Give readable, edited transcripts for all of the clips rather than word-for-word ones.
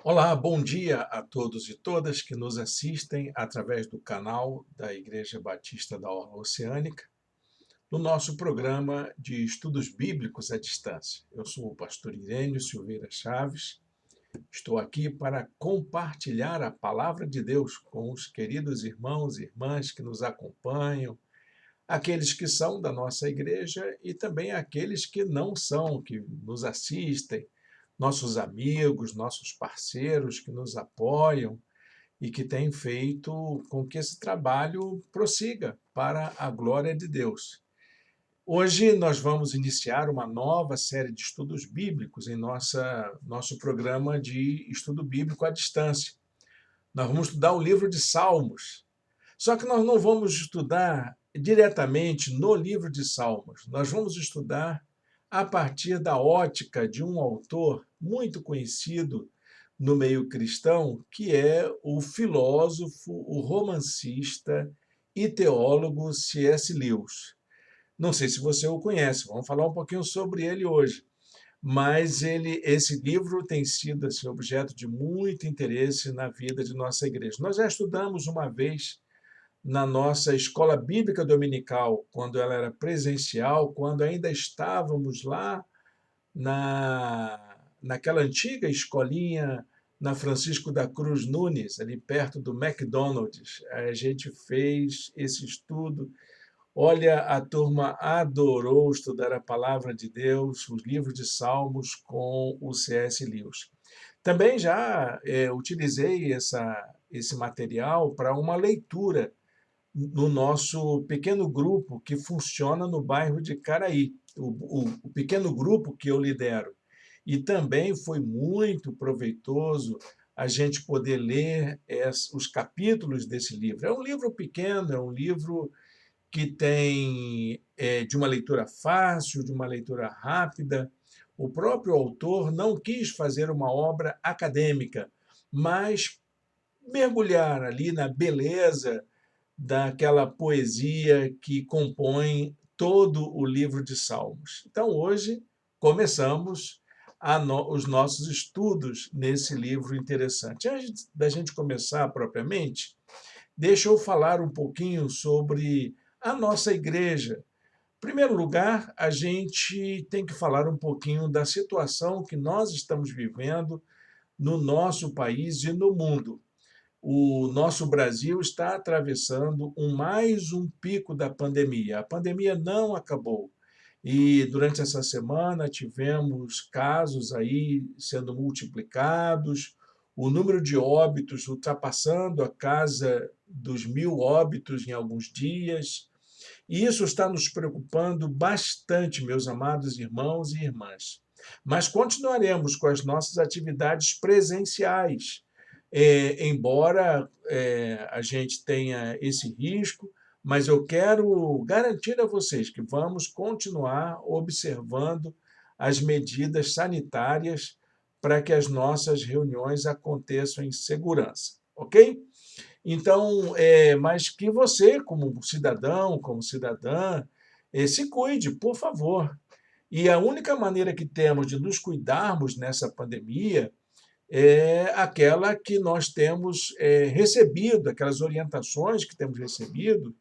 Olá, bom dia a todos e todas que nos assistem através do canal da Igreja Batista da Orla Oceânica, no nosso programa de estudos bíblicos à distância. Eu sou o pastor Irênio Silveira Chaves, estou aqui para compartilhar a palavra de Deus com os queridos irmãos e irmãs que nos acompanham, aqueles que são da nossa igreja e também aqueles que não são, que nos assistem, nossos amigos, nossos parceiros que nos apoiam e que têm feito com que esse trabalho prossiga para a glória de Deus. Hoje nós vamos iniciar uma nova série de estudos bíblicos em nosso programa de estudo bíblico à distância. Nós vamos estudar o livro de Salmos. Só que nós não vamos estudar diretamente no livro de Salmos. Nós vamos estudar a partir da ótica de um autor muito conhecido no meio cristão, que é o filósofo, o romancista e teólogo C.S. Lewis. Não sei se você o conhece, vamos falar um pouquinho sobre ele hoje. Mas esse livro tem sido assim, objeto de muito interesse na vida de nossa igreja. Nós já estudamos uma vez na nossa escola bíblica dominical, quando ela era presencial, quando ainda estávamos lá naquela antiga escolinha na Francisco da Cruz Nunes, ali perto do McDonald's. A gente fez esse estudo. Olha, a turma adorou estudar a palavra de Deus, os livros de Salmos com o C.S. Lewis. Também já utilizei esse material para uma leitura no nosso pequeno grupo que funciona no bairro de Caraí, o pequeno grupo que eu lidero. E também foi muito proveitoso a gente poder ler os capítulos desse livro. É um livro pequeno, é um livro que tem de uma leitura fácil, de uma leitura rápida. O próprio autor não quis fazer uma obra acadêmica, mas mergulhar ali na beleza daquela poesia que compõe todo o livro de Salmos. Então, hoje, começamos os nossos estudos nesse livro interessante. Antes da gente começar propriamente, deixa eu falar um pouquinho sobre a nossa igreja. Em primeiro lugar, a gente tem que falar um pouquinho da situação que nós estamos vivendo no nosso país e no mundo. O nosso Brasil está atravessando mais um pico da pandemia. A pandemia não acabou. E durante essa semana tivemos casos aí sendo multiplicados, o número de óbitos ultrapassando a casa dos 1.000 óbitos em alguns dias. E isso está nos preocupando bastante, meus amados irmãos e irmãs. Mas continuaremos com as nossas atividades presenciais, embora a gente tenha esse risco, mas eu quero garantir a vocês que vamos continuar observando as medidas sanitárias para que as nossas reuniões aconteçam em segurança, ok? Então, mas que você, como cidadão, como cidadã, se cuide, por favor. E a única maneira que temos de nos cuidarmos nessa pandemia é aquela que nós temos recebido, aquelas orientações que temos recebido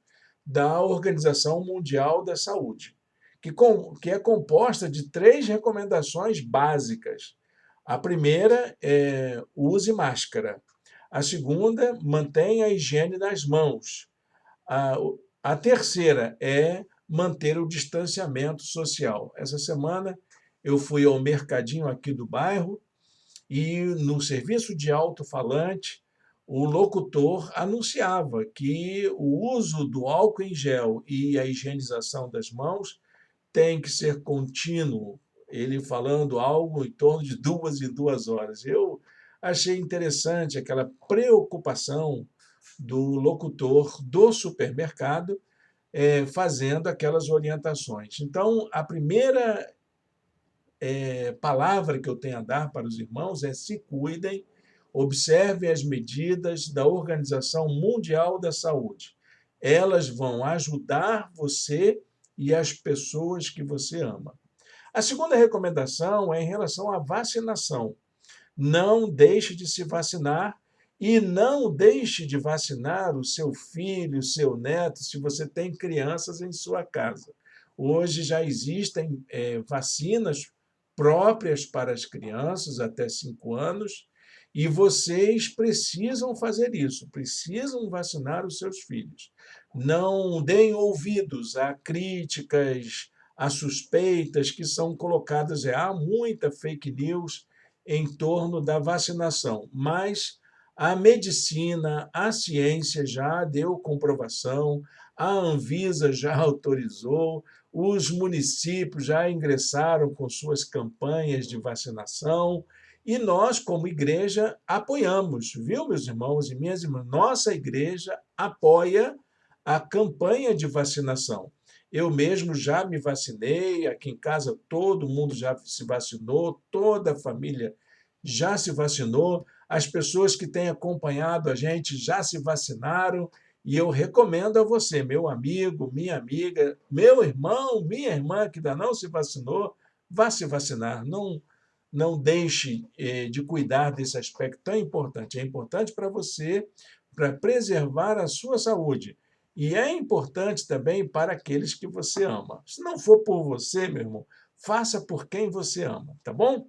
da Organização Mundial da Saúde, que é composta de 3 recomendações básicas. A primeira é use máscara. A segunda, mantenha a higiene das mãos. A, a terceira é manter o distanciamento social. Essa semana eu fui ao mercadinho aqui do bairro e no serviço de alto-falante o locutor anunciava que o uso do álcool em gel e a higienização das mãos tem que ser contínuo, ele falando algo em torno de 2 em 2 horas. Eu achei interessante aquela preocupação do locutor do supermercado fazendo aquelas orientações. Então, a primeira palavra que eu tenho a dar para os irmãos é: se cuidem, observem as medidas da Organização Mundial da Saúde. Elas vão ajudar você e as pessoas que você ama. A segunda recomendação é em relação à vacinação. Não deixe de se vacinar e não deixe de vacinar o seu filho, o seu neto, se você tem crianças em sua casa. Hoje já existem vacinas próprias para as crianças até 5 anos e vocês precisam fazer isso, precisam vacinar os seus filhos. Não deem ouvidos a críticas, a suspeitas que são colocadas. Há muita fake news em torno da vacinação, mas a medicina, a ciência já deu comprovação, a Anvisa já autorizou, os municípios já ingressaram com suas campanhas de vacinação e nós, como igreja, apoiamos, viu, meus irmãos e minhas irmãs? Nossa igreja apoia a campanha de vacinação. Eu mesmo já me vacinei, aqui em casa todo mundo já se vacinou, toda a família já se vacinou, as pessoas que têm acompanhado a gente já se vacinaram, e eu recomendo a você, meu amigo, minha amiga, meu irmão, minha irmã que ainda não se vacinou, vá se vacinar. Não deixe de cuidar desse aspecto tão importante. É importante para você, para preservar a sua saúde. E é importante também para aqueles que você ama. Se não for por você, meu irmão, faça por quem você ama, tá bom?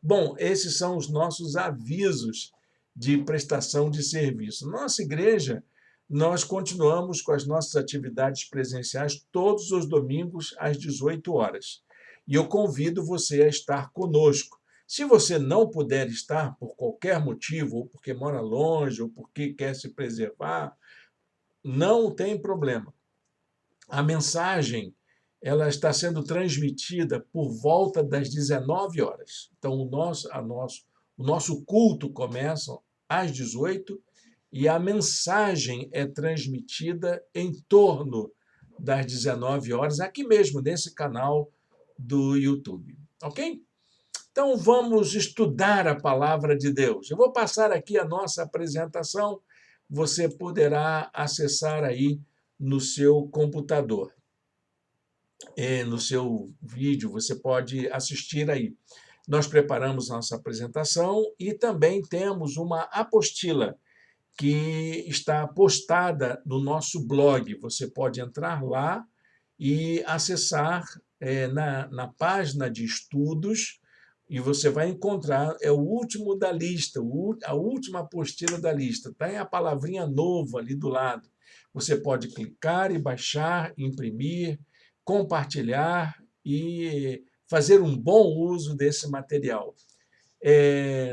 Bom, esses são os nossos avisos de prestação de serviço. Nossa igreja, nós continuamos com as nossas atividades presenciais todos os domingos às 18 horas. E eu convido você a estar conosco. Se você não puder estar por qualquer motivo, ou porque mora longe, ou porque quer se preservar, não tem problema. A mensagem ela está sendo transmitida por volta das 19 horas. Então, o nosso culto começa às 18 e a mensagem é transmitida em torno das 19 horas, aqui mesmo, nesse canal do YouTube. Ok? Então, vamos estudar a palavra de Deus. Eu vou passar aqui a nossa apresentação, você poderá acessar aí no seu computador. No seu vídeo, você pode assistir aí. Nós preparamos nossa apresentação e também temos uma apostila que está postada no nosso blog. Você pode entrar lá e acessar na página de estudos e você vai encontrar, é o último da lista, a última apostila da lista. Tem a palavrinha novo ali do lado. Você pode clicar e baixar, imprimir, compartilhar e fazer um bom uso desse material.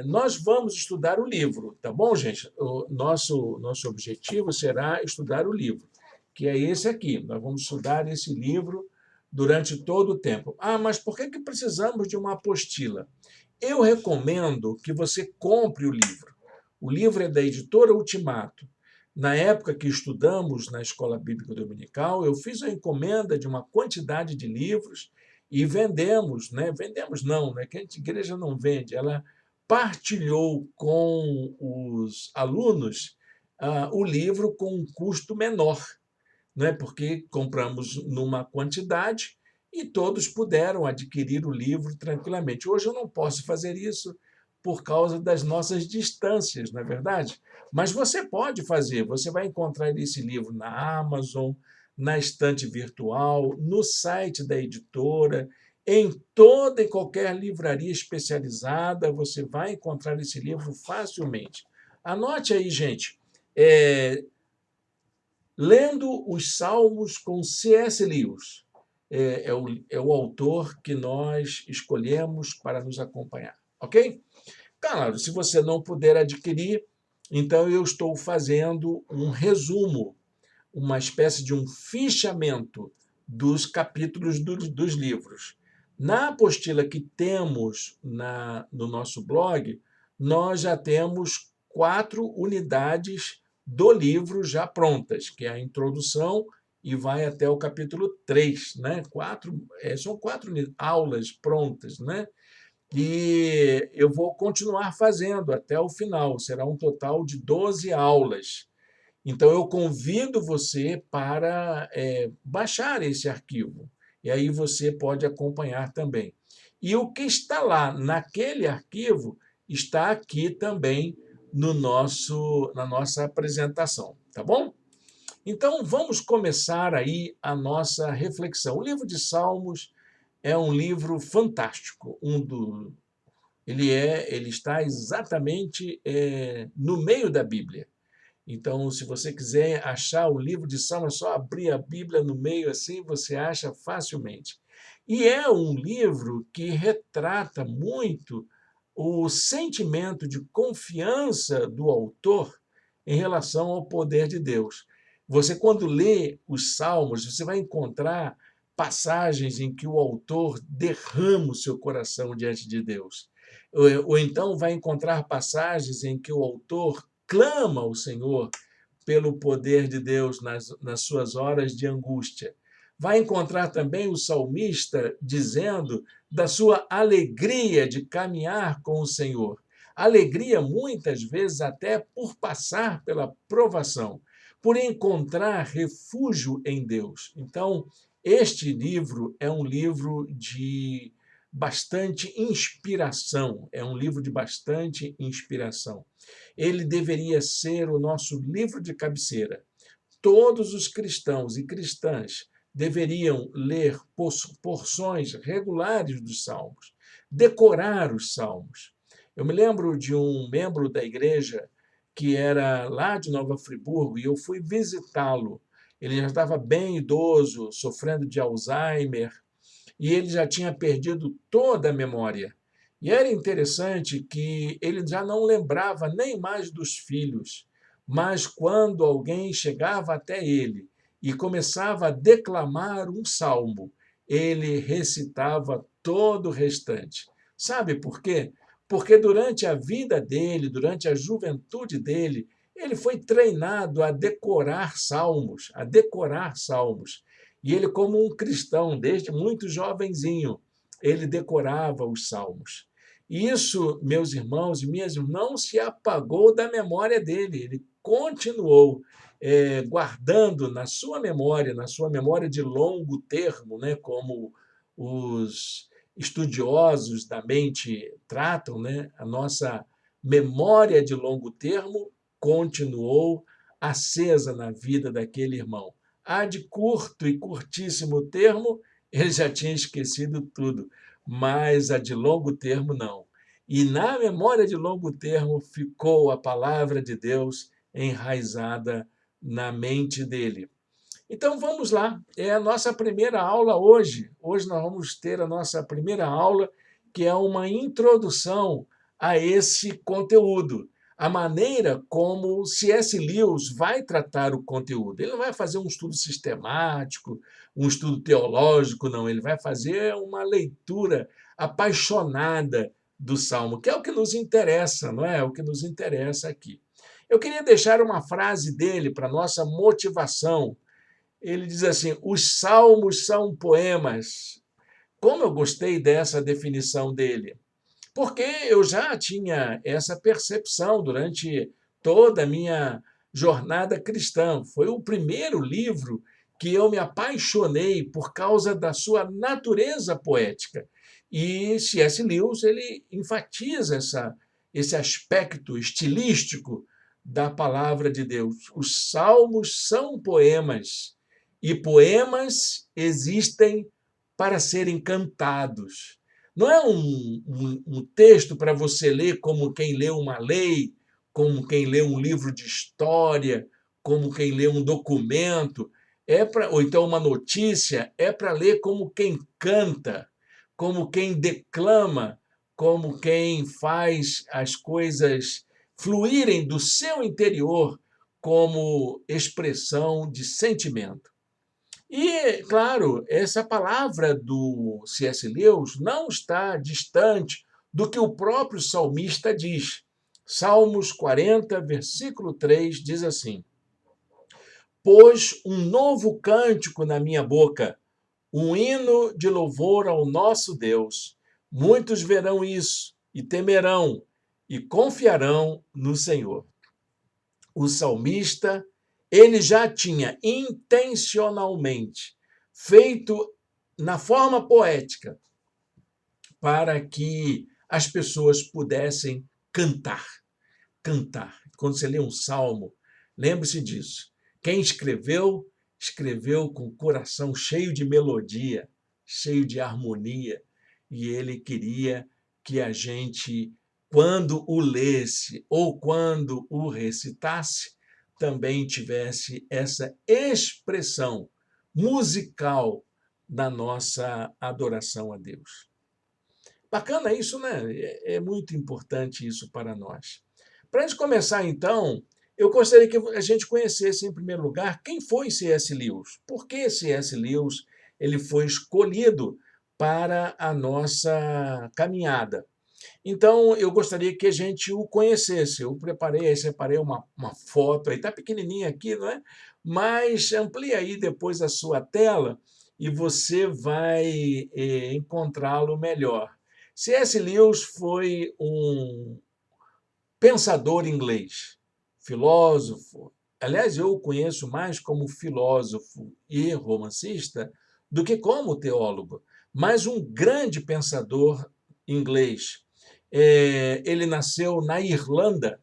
Nós vamos estudar o livro, tá bom, gente? O nosso objetivo será estudar o livro, que é esse aqui. Nós vamos estudar esse livro durante todo o tempo. Ah, mas por que precisamos de uma apostila? Eu recomendo que você compre o livro. O livro é da editora Ultimato. Na época que estudamos na Escola Bíblica Dominical, eu fiz a encomenda de uma quantidade de livros e vendemos, né? Vendemos não, né? Que a igreja não vende, ela partilhou com os alunos o livro com um custo menor, né? Porque compramos numa quantidade e todos puderam adquirir o livro tranquilamente. Hoje eu não posso fazer isso por causa das nossas distâncias, não é verdade? Mas você pode fazer, você vai encontrar esse livro na Amazon, na estante virtual, no site da editora, em toda e qualquer livraria especializada, você vai encontrar esse livro facilmente. Anote aí, gente, Lendo os Salmos com C.S. Lewis. É o autor que nós escolhemos para nos acompanhar, ok? Claro, se você não puder adquirir, então eu estou fazendo um resumo, uma espécie de um fichamento dos capítulos dos livros. Na apostila que temos no nosso blog, nós já temos 4 unidades do livro já prontas, que é a introdução e vai até o capítulo 3, né? São 4 aulas prontas, né? E eu vou continuar fazendo até o final, será um total de 12 aulas. Então, eu convido você para baixar esse arquivo, e aí você pode acompanhar também. E o que está lá naquele arquivo está aqui também no na nossa apresentação, tá bom? Então, vamos começar aí a nossa reflexão. O livro de Salmos é um livro fantástico, ele está exatamente no meio da Bíblia. Então, se você quiser achar o livro de Salmos, é só abrir a Bíblia no meio assim, você acha facilmente. E é um livro que retrata muito o sentimento de confiança do autor em relação ao poder de Deus. Você, quando lê os Salmos, você vai encontrar passagens em que o autor derrama o seu coração diante de Deus. Ou então vai encontrar passagens em que o autor clama ao Senhor pelo poder de Deus nas suas horas de angústia. Vai encontrar também o salmista dizendo da sua alegria de caminhar com o Senhor. Alegria, muitas vezes, até por passar pela provação, por encontrar refúgio em Deus. Então, este livro é um livro de bastante inspiração, é um livro de bastante inspiração. Ele deveria ser o nosso livro de cabeceira. Todos os cristãos e cristãs deveriam ler porções regulares dos Salmos, decorar os Salmos. Eu me lembro de um membro da igreja que era lá de Nova Friburgo e eu fui visitá-lo. Ele já estava bem idoso, sofrendo de Alzheimer, e ele já tinha perdido toda a memória. E era interessante que ele já não lembrava nem mais dos filhos, mas quando alguém chegava até ele e começava a declamar um salmo, ele recitava todo o restante. Sabe por quê? Porque durante a vida dele, durante a juventude dele, ele foi treinado a decorar salmos, a decorar salmos. E ele, como um cristão, desde muito jovenzinho, ele decorava os salmos. E isso, meus irmãos e minhas irmãs, não se apagou da memória dele. Ele continuou guardando na sua memória de longo termo, né, como os estudiosos da mente tratam, né, a nossa memória de longo termo continuou acesa na vida daquele irmão. A de curto e curtíssimo termo, ele já tinha esquecido tudo, mas a de longo termo não. E na memória de longo termo ficou a palavra de Deus enraizada na mente dele. Então vamos lá, é a nossa primeira aula hoje. Hoje nós vamos ter a nossa primeira aula, que é uma introdução a esse conteúdo. A maneira como C.S. Lewis vai tratar o conteúdo. Ele não vai fazer um estudo sistemático, um estudo teológico, não. Ele vai fazer uma leitura apaixonada do Salmo, que é o que nos interessa, não é? É o que nos interessa aqui. Eu queria deixar uma frase dele para nossa motivação. Ele diz assim: os salmos são poemas. Como eu gostei dessa definição dele, porque eu já tinha essa percepção durante toda a minha jornada cristã. Foi o primeiro livro que eu me apaixonei por causa da sua natureza poética. E C.S. Lewis ele enfatiza esse aspecto estilístico da palavra de Deus. Os salmos são poemas, e poemas existem para serem cantados. Não é um texto para você ler como quem lê uma lei, como quem lê um livro de história, como quem lê um documento, ou então uma notícia, é para ler como quem canta, como quem declama, como quem faz as coisas fluírem do seu interior como expressão de sentimento. E, claro, essa palavra do C.S. Lewis não está distante do que o próprio salmista diz. Salmos 40, versículo 3 diz assim: pôs um novo cântico na minha boca, um hino de louvor ao nosso Deus. Muitos verão isso e temerão e confiarão no Senhor. O salmista, ele já tinha intencionalmente feito na forma poética para que as pessoas pudessem cantar. Cantar. Quando você lê um salmo, lembre-se disso. Quem escreveu, escreveu com o coração cheio de melodia, cheio de harmonia, e ele queria que a gente, quando o lesse ou quando o recitasse, também tivesse essa expressão musical da nossa adoração a Deus. Bacana isso, né? É muito importante isso para nós. Para a gente começar, então, eu gostaria que a gente conhecesse, em primeiro lugar, quem foi C.S. Lewis. Por que C.S. Lewis ele foi escolhido para a nossa caminhada? Então, eu gostaria que a gente o conhecesse. Eu separei uma foto, aí está pequenininha aqui, não é? Mas amplie aí depois a sua tela e você vai encontrá-lo melhor. C.S. Lewis foi um pensador inglês, filósofo. Aliás, eu o conheço mais como filósofo e romancista do que como teólogo, mas um grande pensador inglês. Ele nasceu na Irlanda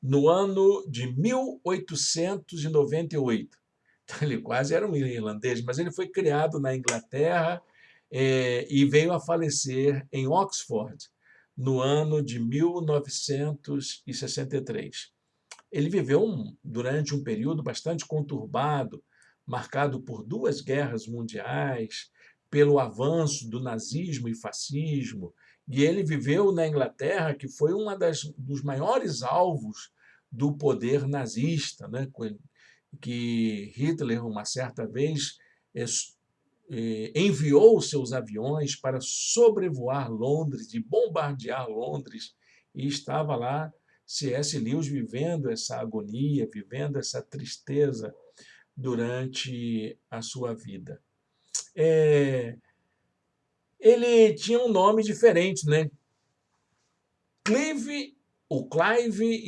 no ano de 1898. Então, ele quase era um irlandês, mas ele foi criado na Inglaterra e veio a falecer em Oxford no ano de 1963. Ele viveu durante um período bastante conturbado, marcado por duas guerras mundiais, pelo avanço do nazismo e fascismo, e ele viveu na Inglaterra, que foi dos maiores alvos do poder nazista, né? Que Hitler, uma certa vez, enviou seus aviões para sobrevoar Londres e bombardear Londres, e estava lá C.S. Lewis vivendo essa agonia, vivendo essa tristeza durante a sua vida. Ele tinha um nome diferente, né? Clive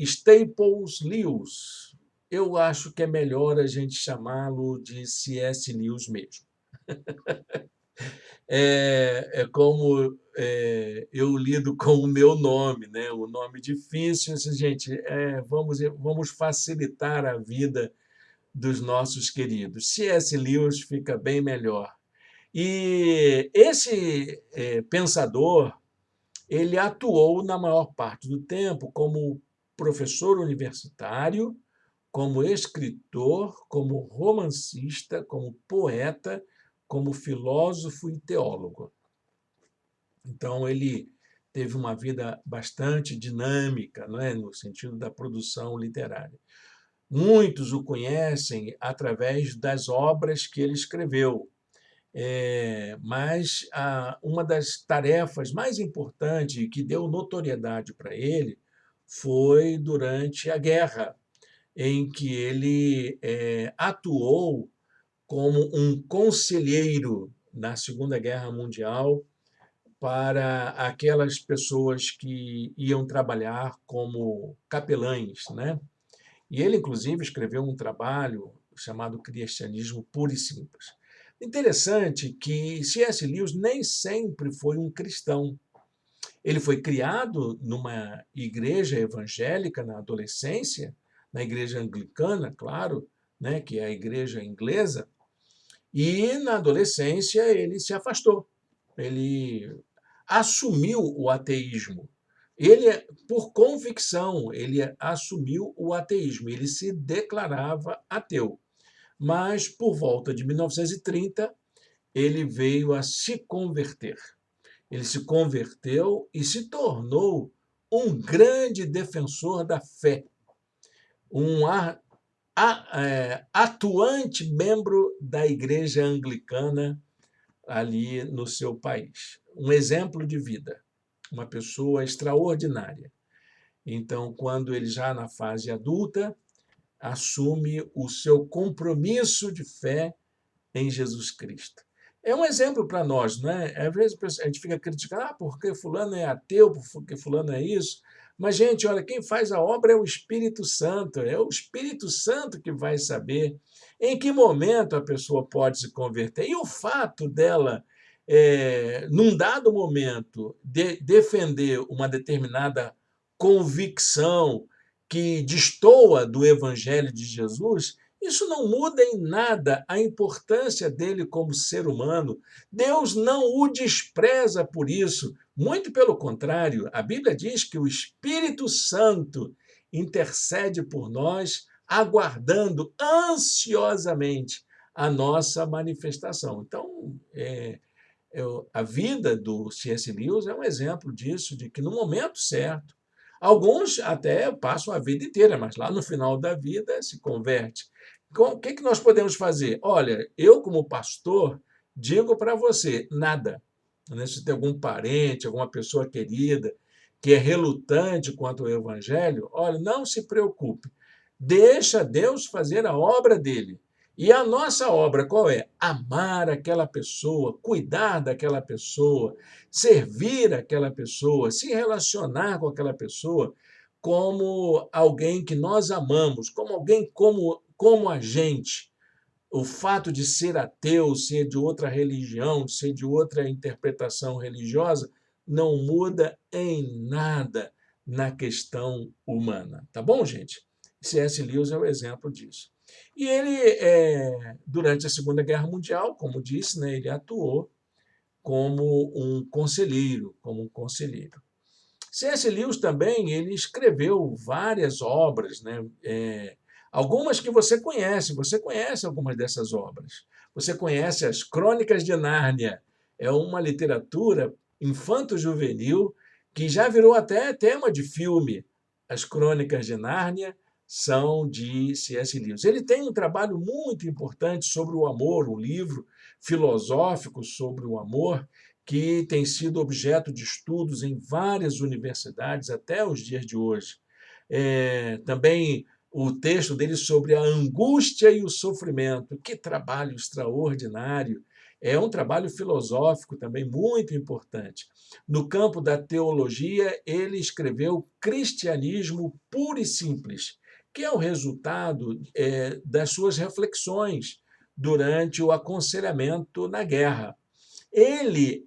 Staples Lewis. Eu acho que é melhor a gente chamá-lo de C.S. Lewis mesmo. Como eu lido com o meu nome, né? O nome difícil, gente, vamos facilitar a vida dos nossos queridos. C.S. Lewis fica bem melhor. E esse pensador, ele atuou na maior parte do tempo como professor universitário, como escritor, como romancista, como poeta, como filósofo e teólogo. Então, ele teve uma vida bastante dinâmica, não é? No sentido da produção literária. Muitos o conhecem através das obras que ele escreveu, mas uma das tarefas mais importantes e que deu notoriedade para ele foi durante a guerra, em que ele atuou como um conselheiro na Segunda Guerra Mundial para aquelas pessoas que iam trabalhar como capelães, né? E ele, inclusive, escreveu um trabalho chamado Cristianismo Puro e Simples. Interessante que C.S. Lewis nem sempre foi um cristão. Ele foi criado numa igreja evangélica na adolescência, na igreja anglicana, claro, né, que é a igreja inglesa, e na adolescência ele se afastou. Ele assumiu o ateísmo. Ele, por convicção, ele assumiu o ateísmo. Ele se declarava ateu. Mas, por volta de 1930, ele veio a se converter. Ele se converteu e se tornou um grande defensor da fé, um atuante membro da Igreja Anglicana ali no seu país. Um exemplo de vida, uma pessoa extraordinária. Então, quando ele já na fase adulta, assume o seu compromisso de fé em Jesus Cristo. É um exemplo para nós, não é? Às vezes a gente fica criticando, porque fulano é ateu, porque fulano é isso. Mas, gente, olha, quem faz a obra é o Espírito Santo. É o Espírito Santo que vai saber em que momento a pessoa pode se converter. E o fato dela, num dado momento, defender uma determinada convicção que destoa do Evangelho de Jesus, isso não muda em nada a importância dele como ser humano. Deus não o despreza por isso. Muito pelo contrário, a Bíblia diz que o Espírito Santo intercede por nós, aguardando ansiosamente a nossa manifestação. Então, a vida do C.S. Lewis é um exemplo disso, de que no momento certo, alguns até passam a vida inteira, mas lá no final da vida se converte. O que nós podemos fazer? Olha, eu como pastor digo para você, nada. Né? Se tem algum parente, alguma pessoa querida que é relutante quanto ao evangelho, olha, não se preocupe. Deixa Deus fazer a obra dele. E a nossa obra qual é? Amar aquela pessoa, cuidar daquela pessoa, servir aquela pessoa, se relacionar com aquela pessoa como alguém que nós amamos, como alguém como a gente. O fato de ser ateu, ser de outra religião, ser de outra interpretação religiosa, não muda em nada na questão humana. Tá bom, gente? C.S. Lewis é o exemplo disso. E ele, durante a Segunda Guerra Mundial, como disse, né, ele atuou como um conselheiro, C.S. Lewis também ele escreveu várias obras, né? Algumas que você conhece algumas dessas obras. Você conhece as Crônicas de Nárnia, é uma literatura infanto-juvenil que já virou até tema de filme. As Crônicas de Nárnia são de C.S. Lewis. Ele tem um trabalho muito importante sobre o amor, um livro filosófico sobre o amor, que tem sido objeto de estudos em várias universidades até os dias de hoje. Também o texto dele sobre a angústia e o sofrimento. Que trabalho extraordinário! É um trabalho filosófico também muito importante. No campo da teologia, ele escreveu Cristianismo Puro e Simples, que é o resultado das suas reflexões durante o aconselhamento na guerra. Ele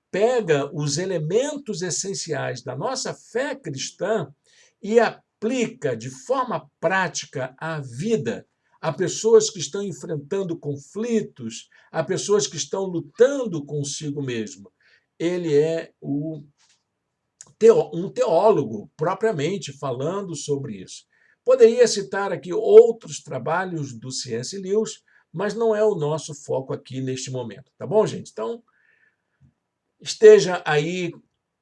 pega os elementos essenciais da nossa fé cristã e aplica de forma prática à vida, a pessoas que estão enfrentando conflitos, a pessoas que estão lutando consigo mesmo. Ele é um teólogo, propriamente falando sobre isso. Poderia citar aqui outros trabalhos do C.S. Lewis, mas não é o nosso foco aqui neste momento, tá bom, gente? Então, esteja aí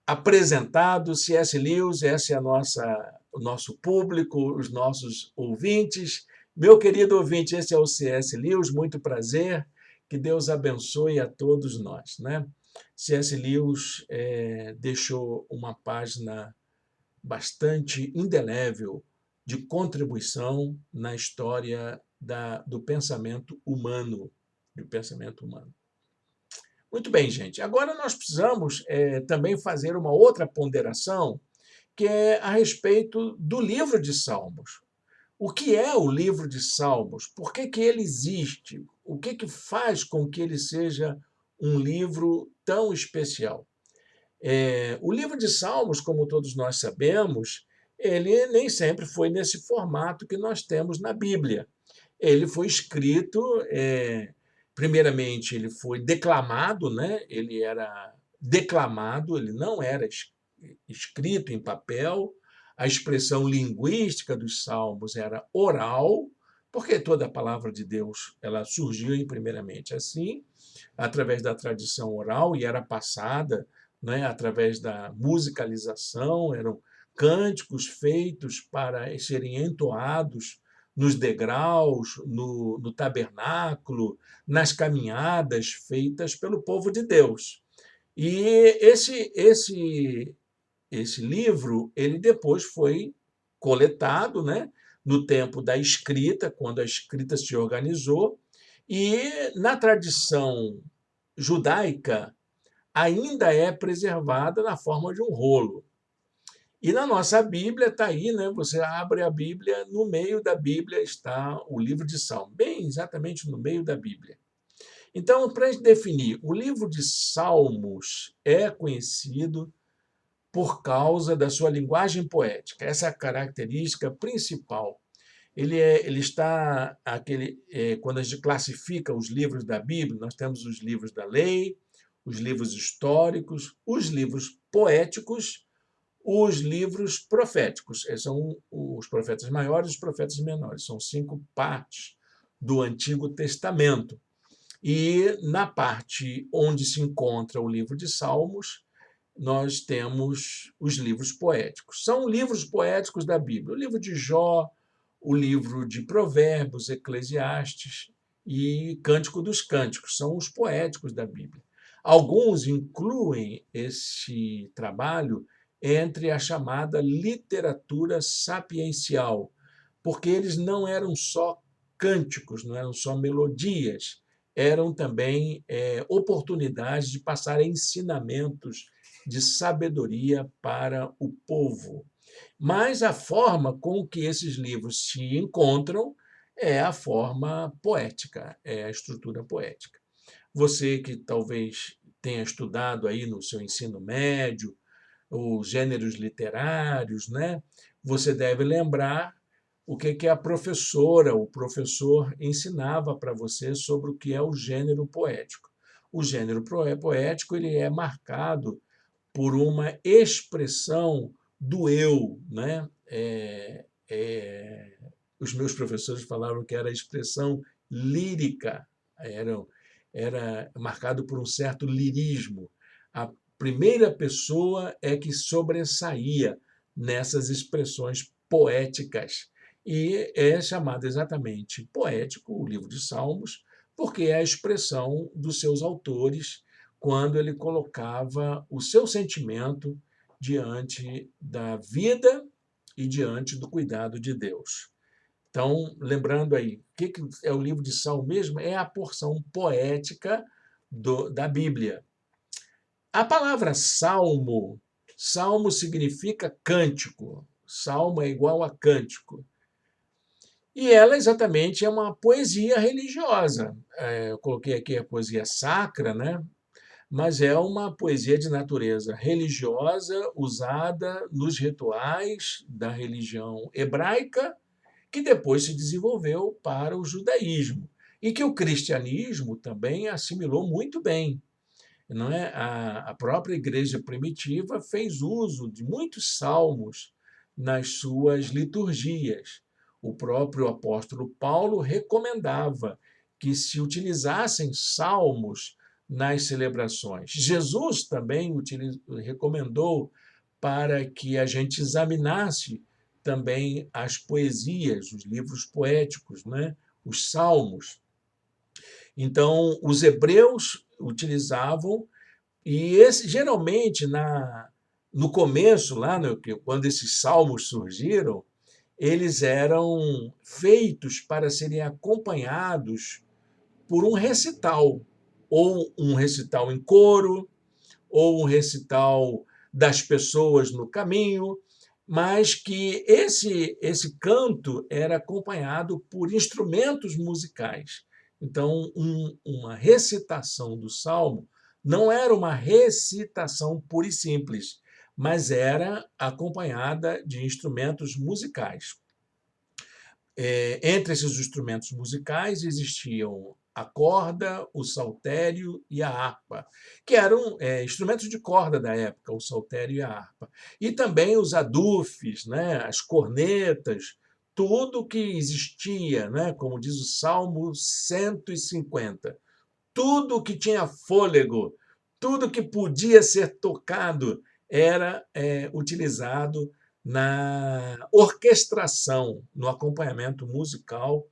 apresentado C.S. Lewis, esse é o nosso público, os nossos ouvintes. Meu querido ouvinte, esse é o C.S. Lewis, muito prazer, que Deus abençoe a todos nós. Né? C.S. Lewis deixou uma página bastante indelével de contribuição na história do pensamento humano, Muito bem, gente. Agora nós precisamos também fazer uma outra ponderação, que é a respeito do livro de Salmos. O que é o livro de Salmos? Por que ele existe? O que faz com que ele seja um livro tão especial? O livro de Salmos, como todos nós sabemos, ele nem sempre foi nesse formato que nós temos na Bíblia. Ele foi escrito, primeiramente, ele foi declamado, né? Ele era declamado, ele não era escrito em papel. A expressão linguística dos salmos era oral, porque toda a palavra de Deus ela surgiu primeiramente assim, através da tradição oral e era passada, né, através da musicalização, eram cânticos feitos para serem entoados nos degraus, no tabernáculo, nas caminhadas feitas pelo povo de Deus. E esse livro ele depois foi coletado, né, no tempo da escrita, quando a escrita se organizou, e na tradição judaica ainda é preservada na forma de um rolo. E na nossa Bíblia está aí, né? Você abre a Bíblia, no meio da Bíblia está o livro de Salmos, bem exatamente no meio da Bíblia. Então, para definir, o livro de Salmos é conhecido por causa da sua linguagem poética. Essa é a característica principal. Ele está quando a gente classifica os livros da Bíblia, nós temos os livros da lei, os livros históricos, os livros poéticos, os livros proféticos. Esses são os profetas maiores e os profetas menores. São 5 partes do Antigo Testamento. E na parte onde se encontra o livro de Salmos, nós temos os livros poéticos. São livros poéticos da Bíblia. O livro de Jó, o livro de Provérbios, Eclesiastes e Cântico dos Cânticos. São os poéticos da Bíblia. Alguns incluem esse trabalho entre a chamada literatura sapiencial, porque eles não eram só cânticos, não eram só melodias, eram também oportunidades de passar ensinamentos de sabedoria para o povo. Mas a forma com que esses livros se encontram é a forma poética, é a estrutura poética. Você que talvez tenha estudado aí no seu ensino médio, os gêneros literários, né? Você deve lembrar o que a professora, o professor ensinava para você sobre o que é o gênero poético. O gênero poético ele é marcado por uma expressão do eu, né? Os meus professores falavam que era a expressão lírica, era marcado por um certo lirismo. A primeira pessoa é que sobressaía nessas expressões poéticas. E é chamado exatamente poético, o livro de Salmos, porque é a expressão dos seus autores quando ele colocava o seu sentimento diante da vida e diante do cuidado de Deus. Então, lembrando aí, o que é o livro de Salmo mesmo? É a porção poética da Bíblia. A palavra salmo, salmo significa cântico. Salmo é igual a cântico. E ela exatamente é uma poesia religiosa. Eu coloquei aqui a poesia sacra, né? Mas é uma poesia de natureza religiosa usada nos rituais da religião hebraica, que depois se desenvolveu para o judaísmo e que o cristianismo também assimilou muito bem. Não é? A própria igreja primitiva fez uso de muitos salmos nas suas liturgias. O próprio apóstolo Paulo recomendava que se utilizassem salmos nas celebrações. Jesus também recomendou para que a gente examinasse também as poesias, os livros poéticos, né? Os salmos. Então, os hebreus utilizavam, e geralmente, no começo, quando esses salmos surgiram, eles eram feitos para serem acompanhados por um recital, ou um recital em coro, ou um recital das pessoas no caminho, mas que esse canto era acompanhado por instrumentos musicais. Então, uma recitação do salmo não era uma recitação pura e simples, mas era acompanhada de instrumentos musicais. Entre esses instrumentos musicais existiam a corda, o saltério e a harpa, que eram instrumentos de corda da época, o saltério e a harpa. E também os adufes, né, as cornetas, tudo que existia, né, como diz o Salmo 150, tudo que tinha fôlego, tudo que podia ser tocado era utilizado na orquestração, no acompanhamento musical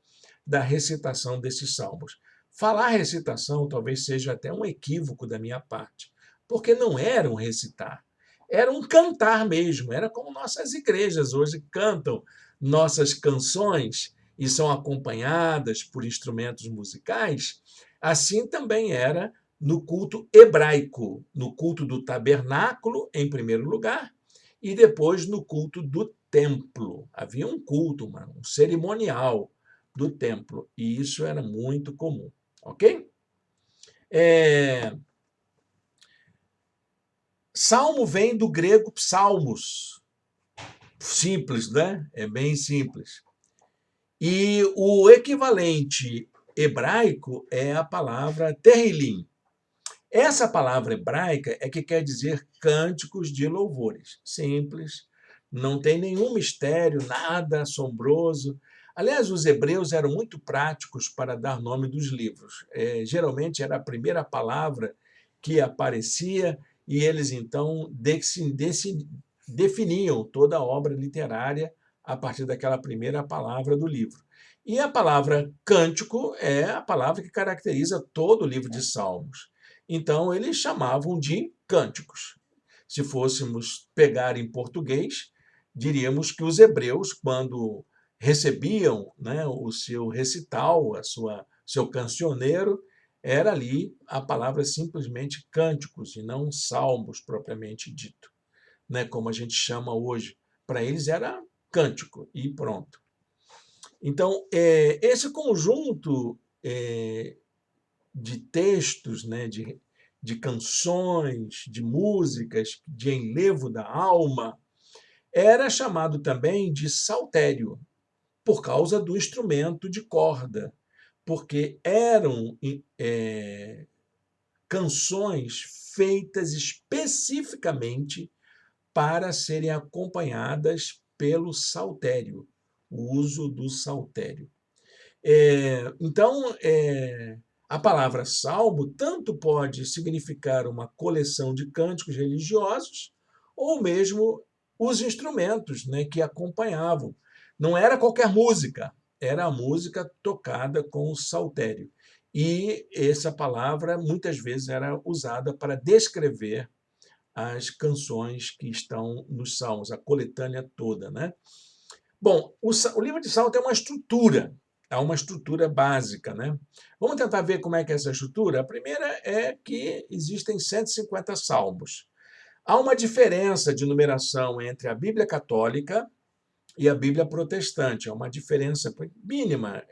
da recitação desses salmos. Falar recitação talvez seja até um equívoco da minha parte, porque não era um recitar, era um cantar mesmo, era como nossas igrejas hoje cantam nossas canções e são acompanhadas por instrumentos musicais. Assim também era no culto hebraico, no culto do tabernáculo, em primeiro lugar, e depois no culto do templo. Havia um culto, um cerimonial do templo, e isso era muito comum, ok? Salmo vem do grego psalmos. Simples, né? É bem simples. E o equivalente hebraico é a palavra Terrilim. Essa palavra hebraica é que quer dizer cânticos de louvores. Simples, não tem nenhum mistério, nada assombroso. Aliás, os hebreus eram muito práticos para dar nome dos livros. Geralmente era a primeira palavra que aparecia e eles então definiam toda a obra literária a partir daquela primeira palavra do livro. E a palavra cântico é a palavra que caracteriza todo o livro de Salmos. Então, eles chamavam de cânticos. Se fôssemos pegar em português, diríamos que os hebreus, quando recebiam, né, o seu recital, seu cancioneiro, era ali a palavra simplesmente cânticos e não salmos propriamente dito, né, como a gente chama hoje. Para eles era cântico e pronto. Então, esse conjunto de textos, né, de canções, de músicas, de enlevo da alma, era chamado também de saltério, por causa do instrumento de corda, porque eram canções feitas especificamente para serem acompanhadas pelo saltério, o uso do saltério. Então, a palavra salmo tanto pode significar uma coleção de cânticos religiosos, ou mesmo os instrumentos, né, que acompanhavam. Não era qualquer música, era a música tocada com o saltério. E essa palavra muitas vezes era usada para descrever as canções que estão nos salmos, a coletânea toda, né? Bom, o livro de Salmo tem uma estrutura, há uma estrutura básica, né? Vamos tentar ver como é que é essa estrutura? A primeira é que existem 150 salmos. Há uma diferença de numeração entre a Bíblia católica e a Bíblia protestante, é uma diferença mínima.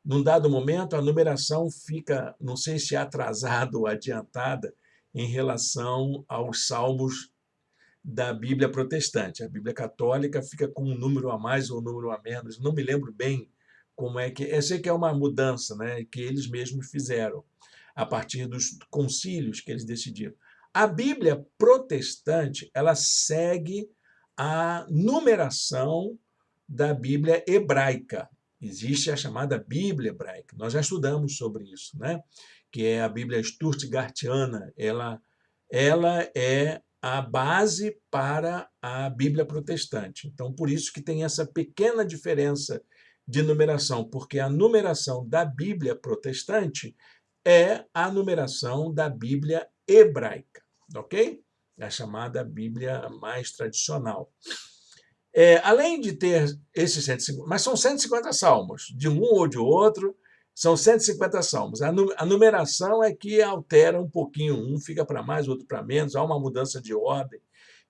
Num dado momento, a numeração fica, não sei se atrasada ou adiantada, em relação aos salmos da Bíblia protestante. A Bíblia católica fica com um número a mais ou um número a menos. Não me lembro bem como é que... Eu sei que é uma mudança, né, que eles mesmos fizeram, a partir dos concílios que eles decidiram. A Bíblia protestante, ela segue a numeração da Bíblia hebraica. Existe a chamada Bíblia hebraica. Nós já estudamos sobre isso, né? Que é a Bíblia Stuttgartiana. Ela é a base para a Bíblia protestante. Então, por isso que tem essa pequena diferença de numeração, porque a numeração da Bíblia protestante é a numeração da Bíblia hebraica, ok? É a chamada Bíblia mais tradicional. Além de ter esses 150, mas são 150 salmos, de um ou de outro, são 150 salmos. A numeração é que altera um pouquinho, um fica para mais, outro para menos, há uma mudança de ordem,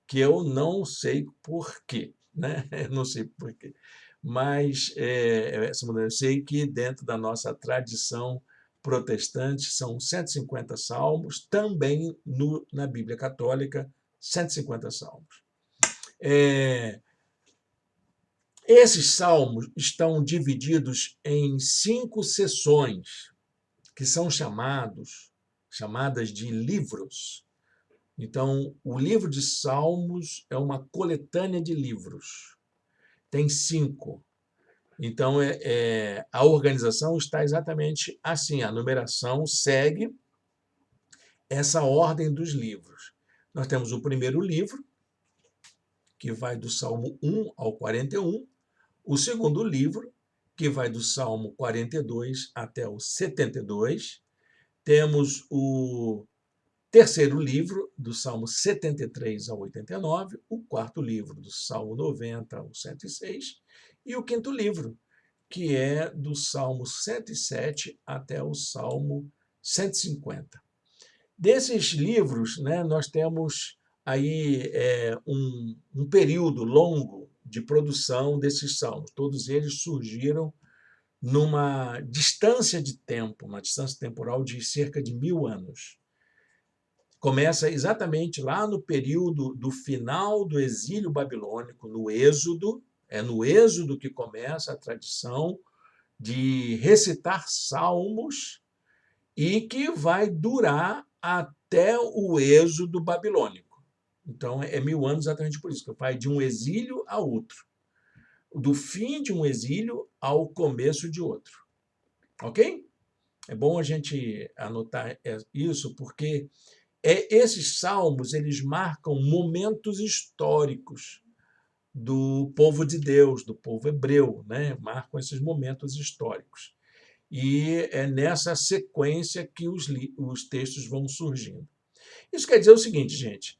que eu não sei por quê, né? Eu não sei por quê. Mas essa mudança, eu sei que dentro da nossa tradição protestante são 150 salmos, também na Bíblia católica, 150 salmos. Esses salmos estão divididos em 5 seções, que são chamadas de livros. Então, o livro de Salmos é uma coletânea de livros. Tem 5. Então, a organização está exatamente assim. A numeração segue essa ordem dos livros. Nós temos o primeiro livro, que vai do Salmo 1 ao 41. O segundo livro, que vai do Salmo 42 até o 72. Temos o terceiro livro, do Salmo 73 ao 89. O quarto livro, do Salmo 90 ao 106. E o quinto livro, que é do Salmo 107 até o Salmo 150. Desses livros, né, nós temos aí um período longo de produção desses salmos. Todos eles surgiram numa distância de tempo, uma distância temporal de cerca de 1000 anos. Começa exatamente lá no período do final do exílio babilônico, no Êxodo. É no Êxodo que começa a tradição de recitar salmos e que vai durar até o êxodo babilônico. Então, é 1000 anos exatamente por isso, que vai de um exílio a outro. Do fim de um exílio ao começo de outro. Ok? É bom a gente anotar isso, porque esses salmos eles marcam momentos históricos do povo de Deus, do povo hebreu, né? Marcam esses momentos históricos. E é nessa sequência que os textos vão surgindo. Isso quer dizer o seguinte, gente: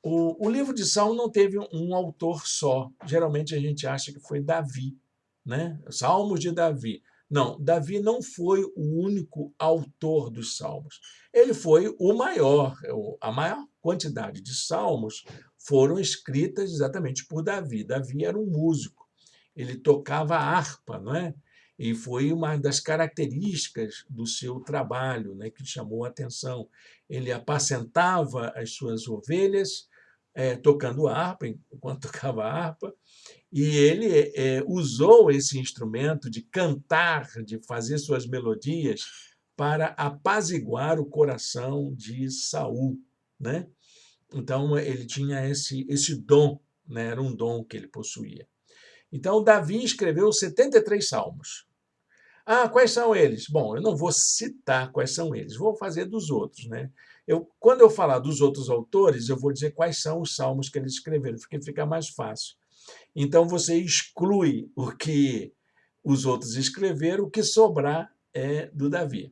o livro de Salmo não teve um autor só. Geralmente a gente acha que foi Davi, né? Salmos de Davi. Não, Davi não foi o único autor dos salmos. Ele foi o maior. A maior quantidade de salmos foram escritas exatamente por Davi. Davi era um músico. Ele tocava harpa, não é? E foi uma das características do seu trabalho, né, que chamou a atenção. Ele apacentava as suas ovelhas, tocando harpa, enquanto tocava harpa, e ele usou esse instrumento de cantar, de fazer suas melodias, para apaziguar o coração de Saul, né? Então ele tinha esse dom, né? Era um dom que ele possuía. Então Davi escreveu 73 salmos. Ah, quais são eles? Bom, eu não vou citar quais são eles, vou fazer dos outros, né? Quando eu falar dos outros autores, eu vou dizer quais são os salmos que eles escreveram, porque fica mais fácil. Então você exclui o que os outros escreveram, o que sobrar é do Davi.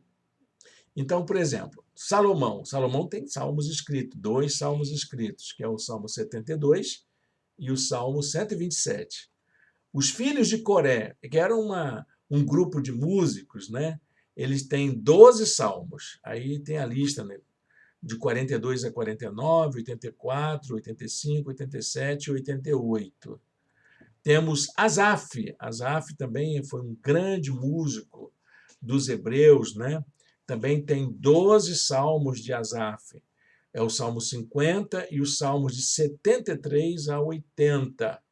Então, por exemplo, Salomão. Salomão tem salmos escritos, 2 salmos escritos, que é o Salmo 72 e o Salmo 127. Os filhos de Coré, que eram um grupo de músicos, né? Eles têm 12 salmos. Aí tem a lista, né? De 42 a 49, 84, 85, 87 e 88. Temos Asaf. Asaf também foi um grande músico dos hebreus, né? Também tem 12 salmos de Asaf. É o Salmo 50 e os salmos de 73 a 80.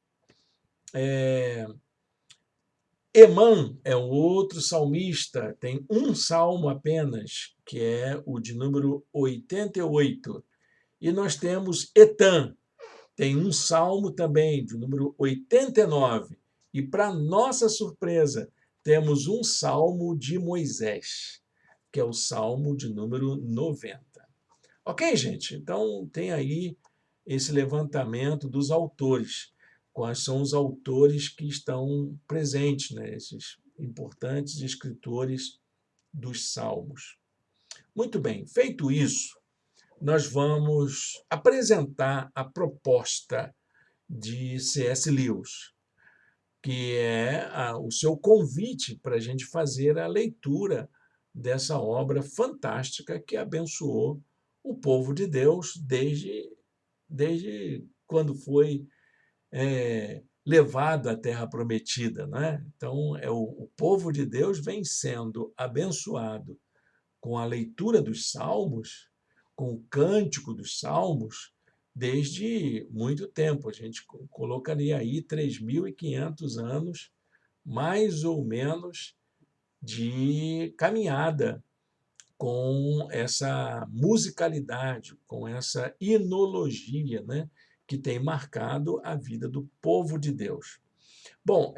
Emã é um outro salmista, tem um salmo apenas, que é o de número 88. E nós temos Etã, tem um salmo também, de número 89. E, para nossa surpresa, temos um salmo de Moisés, que é o salmo de número 90. Ok, gente? Então, tem aí esse levantamento dos autores. Quais são os autores que estão presentes, né? Esses importantes escritores dos salmos. Muito bem, feito isso, nós vamos apresentar a proposta de C.S. Lewis, que é o seu convite para a gente fazer a leitura dessa obra fantástica que abençoou o povo de Deus desde quando foi levado à Terra Prometida, né? Então, o povo de Deus vem sendo abençoado com a leitura dos Salmos, com o cântico dos Salmos, desde muito tempo. A gente colocaria aí 3.500 anos, mais ou menos, de caminhada com essa musicalidade, com essa inologia, né, que tem marcado a vida do povo de Deus. Bom,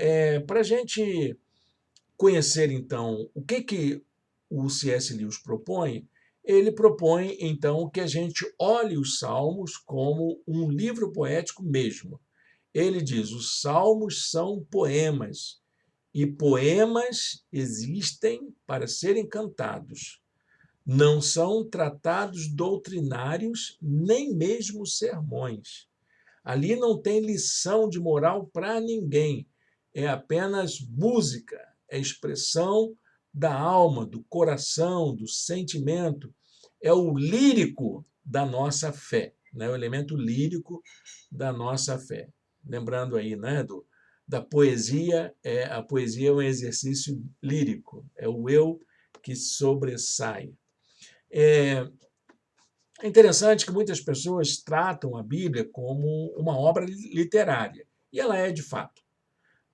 para a gente conhecer, então, o que o C.S. Lewis propõe, ele propõe, então, que a gente olhe os Salmos como um livro poético mesmo. Ele diz: os Salmos são poemas, e poemas existem para serem cantados. Não são tratados doutrinários, nem mesmo sermões. Ali não tem lição de moral para ninguém. É apenas música, é expressão da alma, do coração, do sentimento. É o lírico da nossa fé, né? O elemento lírico da nossa fé. Lembrando aí, né, da poesia, a poesia é um exercício lírico, é o eu que sobressai. É interessante que muitas pessoas tratam a Bíblia como uma obra literária, e ela é de fato.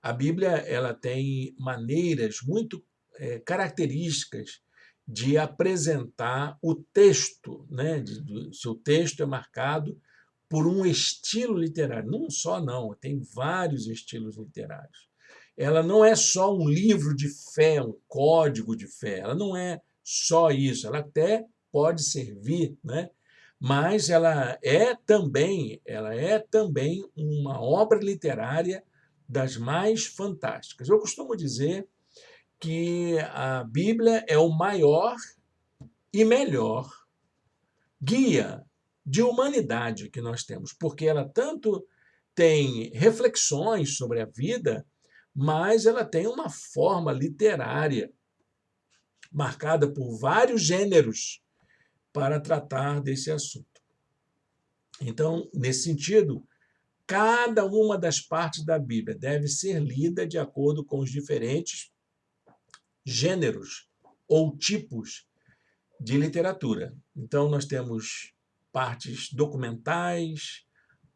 A Bíblia ela tem maneiras muito características de apresentar o texto, né? Seu texto é marcado por um estilo literário. Não só não, tem vários estilos literários. Ela não é só um livro de fé, um código de fé. Ela não é só isso. Ela até pode servir, né? Mas ela é também uma obra literária das mais fantásticas. Eu costumo dizer que a Bíblia é o maior e melhor guia de humanidade que nós temos, porque ela tanto tem reflexões sobre a vida, mas ela tem uma forma literária marcada por vários gêneros para tratar desse assunto. Então, nesse sentido, cada uma das partes da Bíblia deve ser lida de acordo com os diferentes gêneros ou tipos de literatura. Então, nós temos partes documentais,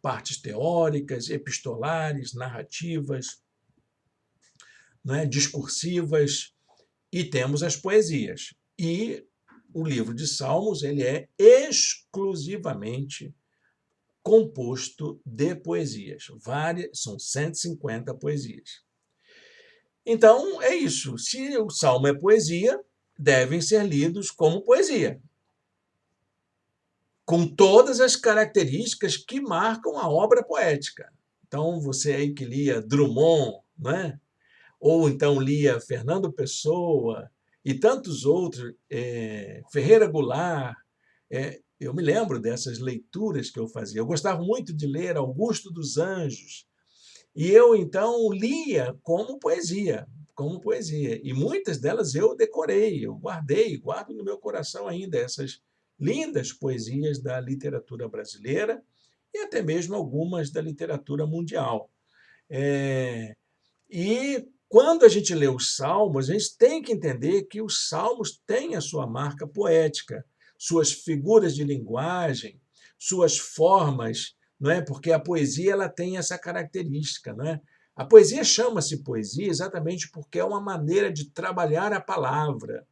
partes teóricas, epistolares, narrativas, né, discursivas, e temos as poesias. E o livro de Salmos ele é exclusivamente composto de poesias. São 150 poesias. Então, é isso. Se o Salmo é poesia, devem ser lidos como poesia, com todas as características que marcam a obra poética. Então, você aí que lia Drummond, né? Ou então lia Fernando Pessoa e tantos outros, Ferreira Goulart, eu me lembro dessas leituras que eu fazia. Eu gostava muito de ler Augusto dos Anjos, e eu, então, lia como poesia. E muitas delas eu decorei, eu guardo no meu coração ainda essas lindas poesias da literatura brasileira e até mesmo algumas da literatura mundial. E quando a gente lê os Salmos, a gente tem que entender que os Salmos têm a sua marca poética, suas figuras de linguagem, suas formas, não é? Porque a poesia ela tem essa característica, não é? A poesia chama-se poesia exatamente porque é uma maneira de trabalhar a palavra,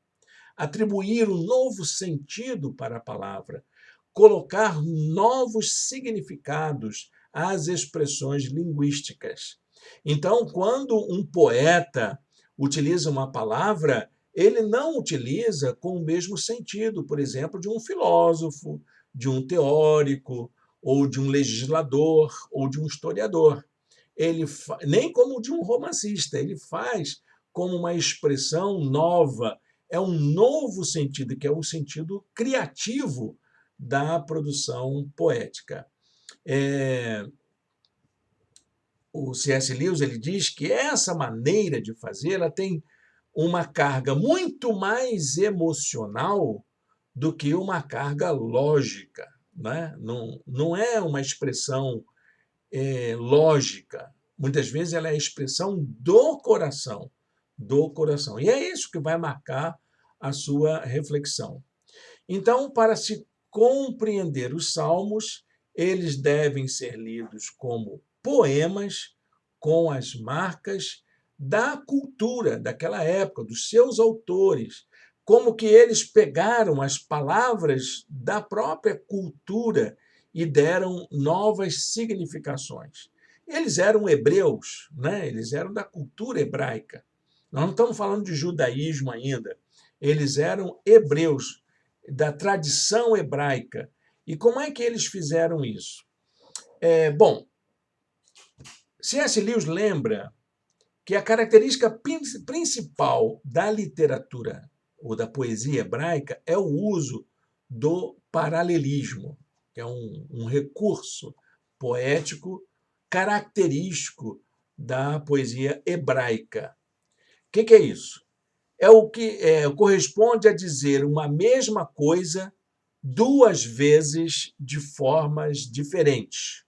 atribuir um novo sentido para a palavra, colocar novos significados às expressões linguísticas. Então, quando um poeta utiliza uma palavra, ele não utiliza com o mesmo sentido, por exemplo, de um filósofo, de um teórico, ou de um legislador, ou de um historiador. Nem como de um romancista, ele faz como uma expressão nova, é um novo sentido, que é o sentido criativo da produção poética. O C.S. Lewis ele diz que essa maneira de fazer ela tem uma carga muito mais emocional do que uma carga lógica, né? Não é uma expressão lógica. Muitas vezes ela é a expressão do coração, do coração. E é isso que vai marcar a sua reflexão. Então, para se compreender os salmos, eles devem ser lidos como poemas com as marcas da cultura daquela época, dos seus autores, como que eles pegaram as palavras da própria cultura e deram novas significações. Eles eram hebreus, né? Eles eram da cultura hebraica. Nós não estamos falando de judaísmo ainda. Eles eram hebreus, da tradição hebraica. E como é que eles fizeram isso? Bom, C.S. Lewis lembra que a característica principal da literatura ou da poesia hebraica é o uso do paralelismo, que é um recurso poético característico da poesia hebraica. O que é isso? É o que corresponde a dizer uma mesma coisa duas vezes de formas diferentes.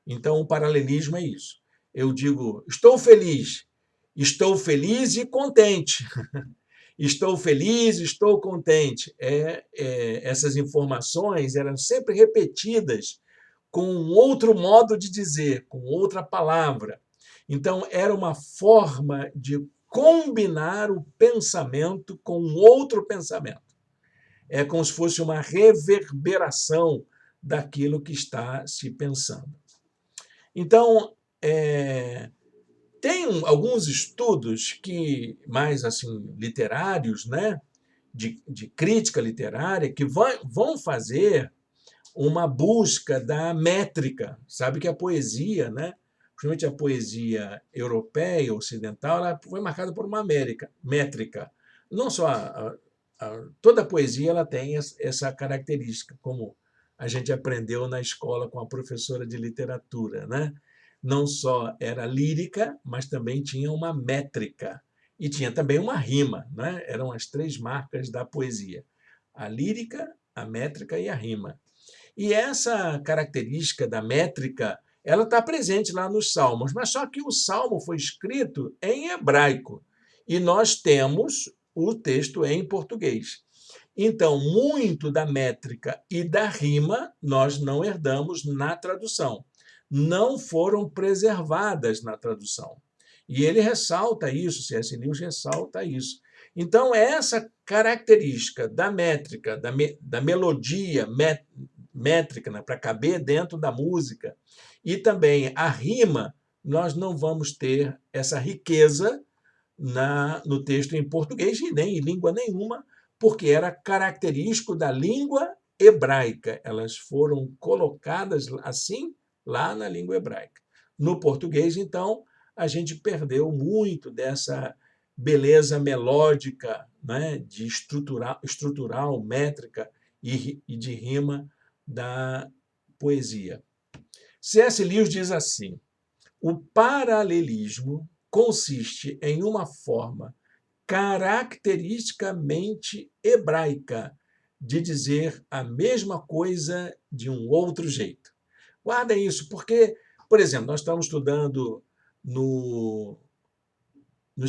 Então, o paralelismo é isso. Eu digo, estou feliz e contente. estou feliz, estou contente. Essas informações eram sempre repetidas com um outro modo de dizer, com outra palavra. Então, era uma forma de combinar o pensamento com outro pensamento. É como se fosse uma reverberação daquilo que está se pensando. Então, tem alguns estudos que mais assim literários, né, de crítica literária, que vão fazer uma busca da métrica. Sabe que a poesia, né, principalmente a poesia europeia, ocidental, ela foi marcada por uma métrica. Não só toda a poesia ela tem essa característica, como a gente aprendeu na escola com a professora de literatura, né? Não só era lírica, mas também tinha uma métrica e tinha também uma rima, né? Eram as três marcas da poesia: a lírica, a métrica e a rima. E essa característica da métrica, ela está presente lá nos Salmos, mas só que o Salmo foi escrito em hebraico e nós temos o texto em português. Então, muito da métrica e da rima nós não herdamos na tradução. Não foram preservadas na tradução. E ele ressalta isso, C.S. Lewis ressalta isso. Então, essa característica da métrica, da melodia métrica, né, para caber dentro da música, e também a rima, nós não vamos ter essa riqueza no texto em português e nem em língua nenhuma, porque era característico da língua hebraica. Elas foram colocadas assim lá na língua hebraica. No português, então, a gente perdeu muito dessa beleza melódica, né, de estrutural, métrica e de rima da poesia. C.S. Lewis diz assim: o paralelismo consiste em uma forma caracteristicamente hebraica de dizer a mesma coisa de um outro jeito. Guarda isso, porque, por exemplo, nós estamos estudando nos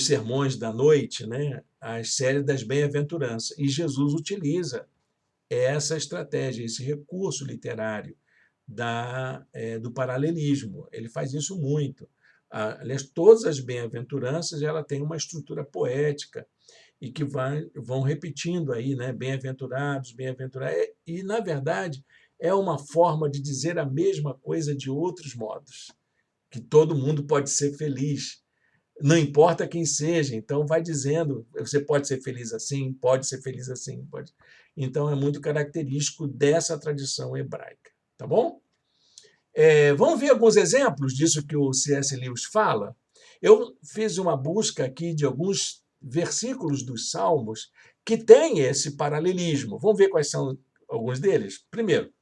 sermões da noite, né, as séries das bem-aventuranças, e Jesus utiliza essa estratégia, esse recurso literário do paralelismo. Ele faz isso muito. Aliás, todas as bem-aventuranças ela tem uma estrutura poética e que vão repetindo aí, né? Bem-aventurados, bem-aventurados. E, na verdade, é uma forma de dizer a mesma coisa de outros modos, que todo mundo pode ser feliz. Não importa quem seja, então vai dizendo, você pode ser feliz assim, pode ser feliz assim, pode. Então é muito característico dessa tradição hebraica, tá bom? Vamos ver alguns exemplos disso que o C.S. Lewis fala? Eu fiz uma busca aqui de alguns versículos dos Salmos que têm esse paralelismo. Vamos ver quais são alguns deles? Primeiro,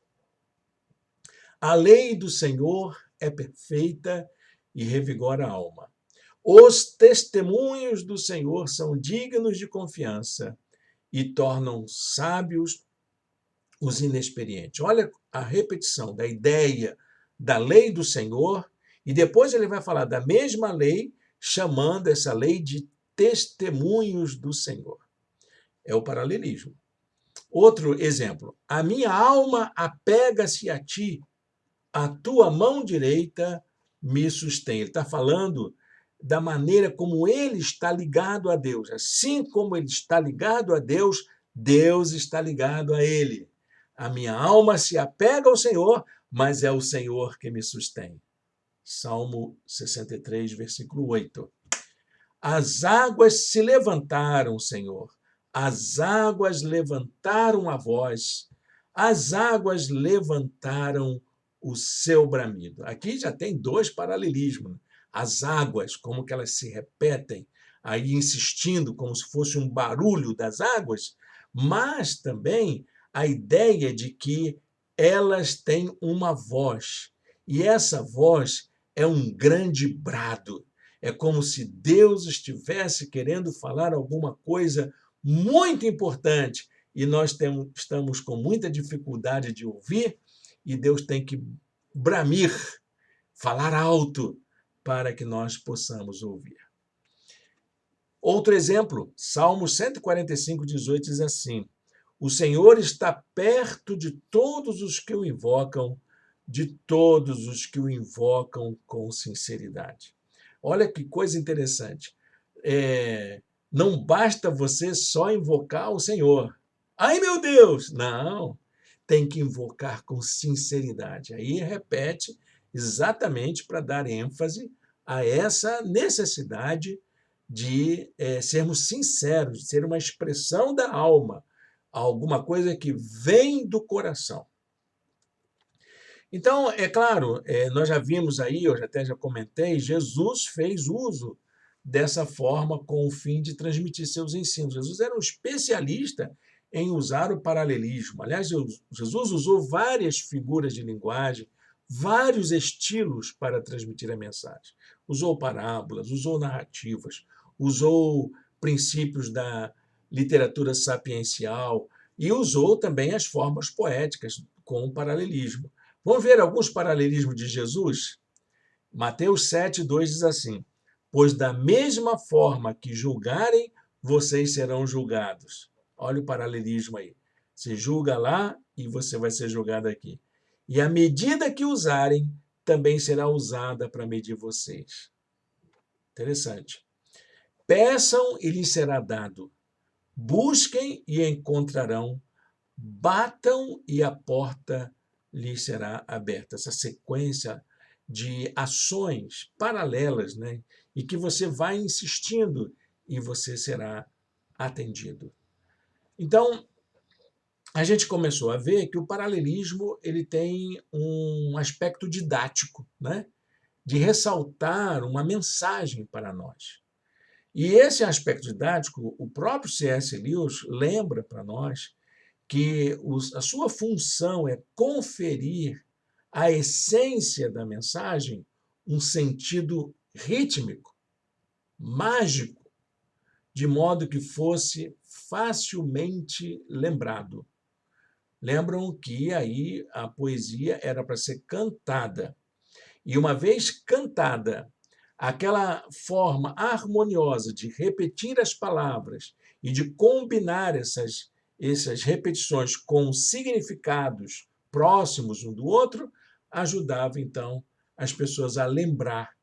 a lei do Senhor é perfeita e revigora a alma. Os testemunhos do Senhor são dignos de confiança e tornam sábios os inexperientes. Olha a repetição da ideia da lei do Senhor, e depois ele vai falar da mesma lei, chamando essa lei de testemunhos do Senhor. É o paralelismo. Outro exemplo: a minha alma apega-se a ti, a tua mão direita me sustém. Ele está falando da maneira como ele está ligado a Deus. Assim como ele está ligado a Deus, Deus está ligado a ele. A minha alma se apega ao Senhor, mas é o Senhor que me sustém. Salmo 63, versículo 8. As águas se levantaram, Senhor. As águas levantaram a voz. As águas levantaram o seu bramido. Aqui já tem dois paralelismos. As águas, como que elas se repetem, aí insistindo como se fosse um barulho das águas, mas também a ideia de que elas têm uma voz. E essa voz é um grande brado. É como se Deus estivesse querendo falar alguma coisa muito importante e nós estamos com muita dificuldade de ouvir, e Deus tem que bramir, falar alto, para que nós possamos ouvir. Outro exemplo, Salmos 145, 18 diz assim: O Senhor está perto de todos os que o invocam, de todos os que o invocam com sinceridade. Olha que coisa interessante. Não basta você só invocar o Senhor. Ai, meu Deus! Não, tem que invocar com sinceridade. Aí repete exatamente para dar ênfase a essa necessidade de sermos sinceros, de ser uma expressão da alma, alguma coisa que vem do coração. Então, é claro, nós já vimos aí, eu até já comentei, Jesus fez uso dessa forma com o fim de transmitir seus ensinos. Jesus era um especialista em usar o paralelismo. Aliás, Jesus usou várias figuras de linguagem, vários estilos para transmitir a mensagem. Usou parábolas, usou narrativas, usou princípios da literatura sapiencial e usou também as formas poéticas com o paralelismo. Vamos ver alguns paralelismos de Jesus? Mateus 7, 2 diz assim: Pois da mesma forma que julgarem, vocês serão julgados. Olha o paralelismo aí. Você julga lá e você vai ser julgado aqui. E a medida que usarem também será usada para medir vocês. Interessante. Peçam e lhes será dado. Busquem e encontrarão. Batam e a porta lhes será aberta. Essa sequência de ações paralelas, né? E que você vai insistindo e você será atendido. Então, a gente começou a ver que o paralelismo ele tem um aspecto didático, né? De ressaltar uma mensagem para nós. E esse aspecto didático, o próprio C.S. Lewis lembra para nós que a sua função é conferir à essência da mensagem um sentido rítmico, mágico, de modo que fosse facilmente lembrado. Lembram que aí a poesia era para ser cantada. E uma vez cantada, aquela forma harmoniosa de repetir as palavras e de combinar essas repetições com significados próximos um do outro, ajudava, então, as pessoas a lembrar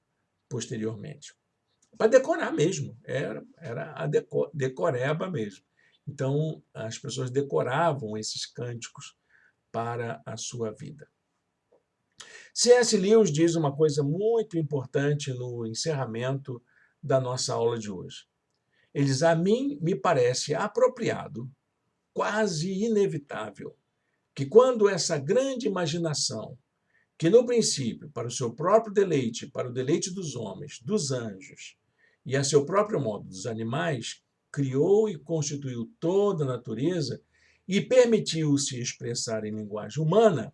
posteriormente. Para decorar mesmo, era a decoreba mesmo. Então, as pessoas decoravam esses cânticos para a sua vida. C.S. Lewis diz uma coisa muito importante no encerramento da nossa aula de hoje. Ele diz: a mim me parece apropriado, quase inevitável, que quando essa grande imaginação, que no princípio, para o seu próprio deleite, para o deleite dos homens, dos anjos, e a seu próprio modo dos animais, criou e constituiu toda a natureza e permitiu-se expressar em linguagem humana,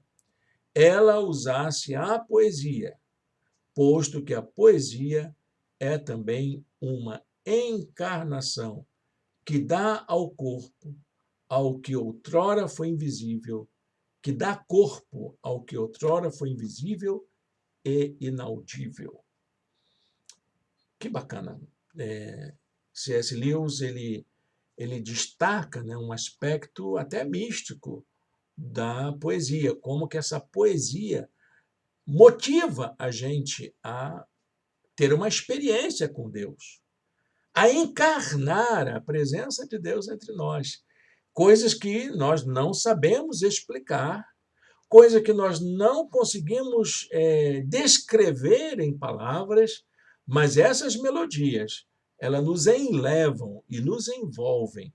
ela usasse a poesia, posto que a poesia é também uma encarnação que dá ao corpo ao que outrora foi invisível, que dá corpo ao que outrora foi invisível e inaudível. Que bacana. C.S. Lewis ele destaca, né, um aspecto até místico da poesia, como que essa poesia motiva a gente a ter uma experiência com Deus, a encarnar a presença de Deus entre nós. Coisas que nós não sabemos explicar, coisa que nós não conseguimos descrever em palavras, mas essas melodias, elas nos enlevam e nos envolvem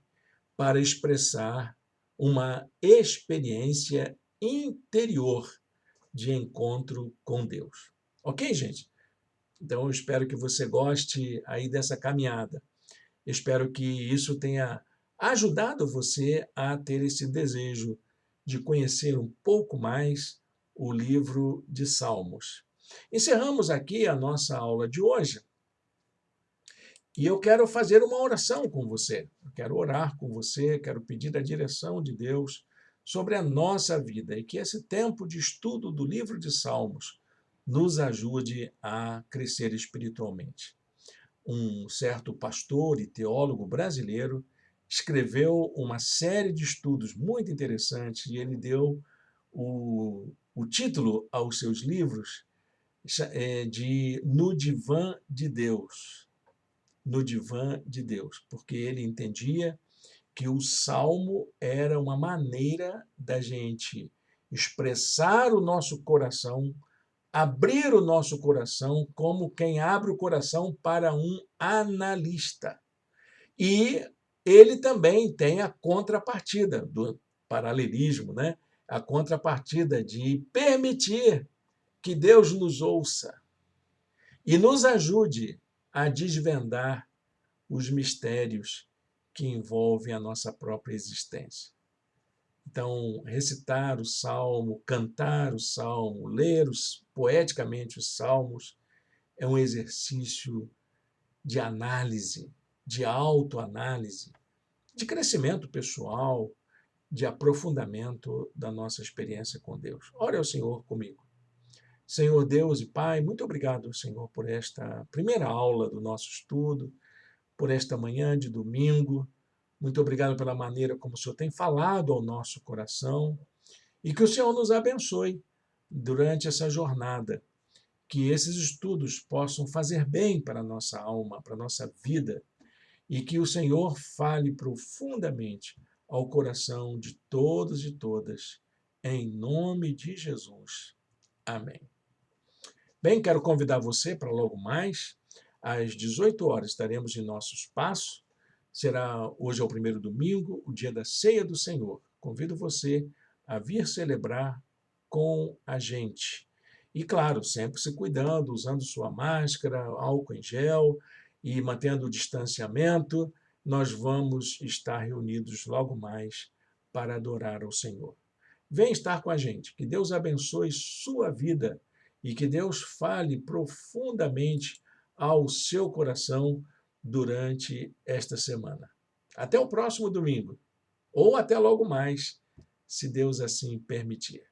para expressar uma experiência interior de encontro com Deus. Ok, gente? Então, eu espero que você goste aí dessa caminhada. Espero que isso tenha ajudado você a ter esse desejo de conhecer um pouco mais o livro de Salmos. Encerramos aqui a nossa aula de hoje e eu quero fazer uma oração com você. Eu quero orar com você, quero pedir a direção de Deus sobre a nossa vida e que esse tempo de estudo do livro de Salmos nos ajude a crescer espiritualmente. um certo pastor e teólogo brasileiro, escreveu uma série de estudos muito interessantes e ele deu o título aos seus livros de No Divã de Deus. No Divã de Deus, porque ele entendia que o salmo era uma maneira da gente expressar o nosso coração, abrir o nosso coração como quem abre o coração para um analista. E ele também tem a contrapartida do paralelismo, né? A contrapartida de permitir que Deus nos ouça e nos ajude a desvendar os mistérios que envolvem a nossa própria existência. Então, recitar o salmo, cantar o salmo, ler poeticamente os salmos é um exercício de análise, de autoanálise, de crescimento pessoal, de aprofundamento da nossa experiência com Deus. Ore ao Senhor comigo. Senhor Deus e Pai, muito obrigado, Senhor, por esta primeira aula do nosso estudo, por esta manhã de domingo. Muito obrigado pela maneira como o Senhor tem falado ao nosso coração e que o Senhor nos abençoe durante essa jornada, que esses estudos possam fazer bem para a nossa alma, para a nossa vida e que o Senhor fale profundamente ao coração de todos e todas, em nome de Jesus. Amém. Bem, quero convidar você para logo mais, às 18 horas, estaremos em nosso espaço. Hoje é o primeiro domingo, o dia da Ceia do Senhor. Convido você a vir celebrar com a gente. E, claro, sempre se cuidando, usando sua máscara, álcool em gel e mantendo o distanciamento, nós vamos estar reunidos logo mais para adorar ao Senhor. Vem estar com a gente. Que Deus abençoe sua vida e que Deus fale profundamente ao seu coração durante esta semana. Até o próximo domingo, ou até logo mais, se Deus assim permitir.